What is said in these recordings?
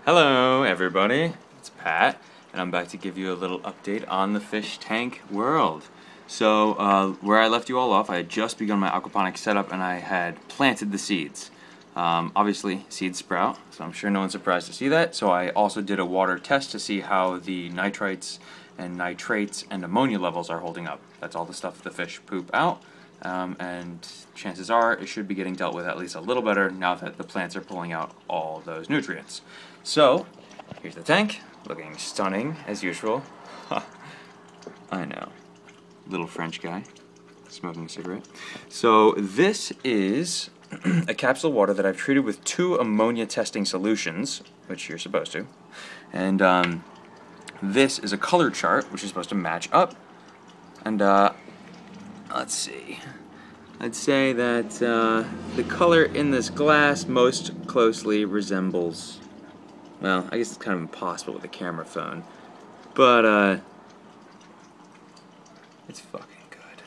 Hello everybody, it's Pat, and I'm back to give you a little update on the fish tank world. So where I left you all off, I had just begun my aquaponics setup and I had planted the seeds. Obviously seeds sprout, so I'm sure no one's surprised to see that. So I also did a water test to see how the nitrites and nitrates and ammonia levels are holding up. That's all the stuff the fish poop out. And chances are it should be getting dealt with at least a little better now that the plants are pulling out all those nutrients. So, here's the tank, looking stunning as usual. I know, little French guy smoking a cigarette. So this is a capsule water that I've treated with 2 ammonia testing solutions, which you're supposed to. And this is a color chart, which is supposed to match up. And let's see. I'd say that the color in this glass most closely resembles, well, I guess it's kind of impossible with a camera phone, but it's fucking good.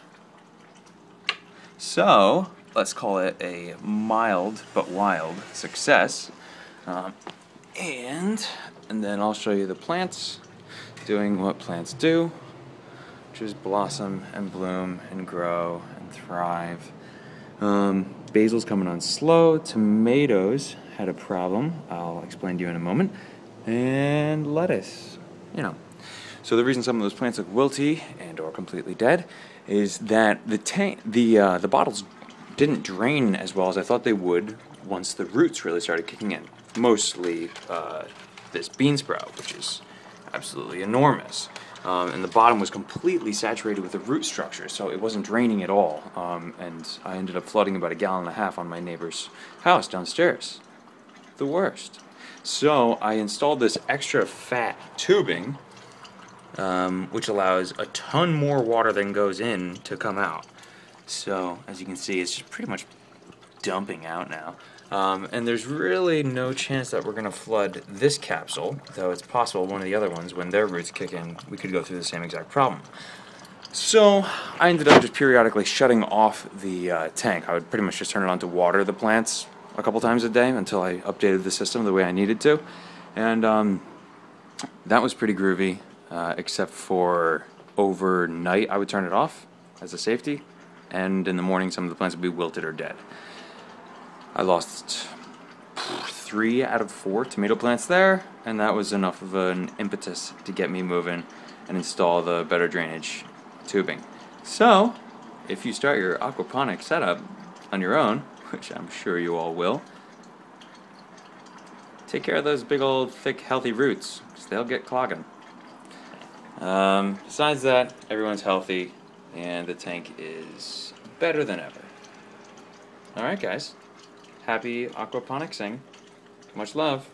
So, let's call it a mild but wild success. And then I'll show you the plants doing what plants do, which is blossom and bloom and grow and thrive. Basil's coming on slow. Tomatoes had a problem. I'll explain to you in a moment. And lettuce, you know. So the reason some of those plants look wilty and or completely dead is that the bottles didn't drain as well as I thought they would once the roots really started kicking in. Mostly this bean sprout, which is absolutely enormous. And the bottom was completely saturated with the root structure, so it wasn't draining at all. And I ended up flooding about 1.5 gallons on my neighbor's house downstairs. The worst. So I installed this extra fat tubing, which allows a ton more water than goes in to come out. So as you can see, it's just pretty much dumping out now. And there's really no chance that we're going to flood this capsule, though it's possible one of the other ones, when their roots kick in, we could go through the same exact problem. So I ended up just periodically shutting off the tank. I would pretty much just turn it on to water the plants a couple times a day until I updated the system the way I needed to. And that was pretty groovy, except for overnight I would turn it off as a safety, and in the morning some of the plants would be wilted or dead. I lost 3 out of 4 tomato plants there, and that was enough of an impetus to get me moving and install the better drainage tubing. So, if you start your aquaponics setup on your own, which I'm sure you all will, take care of those big old thick healthy roots, because they'll get clogging. Besides that, everyone's healthy, and the tank is better than ever. Alright guys. Happy aquaponicsing. Much love.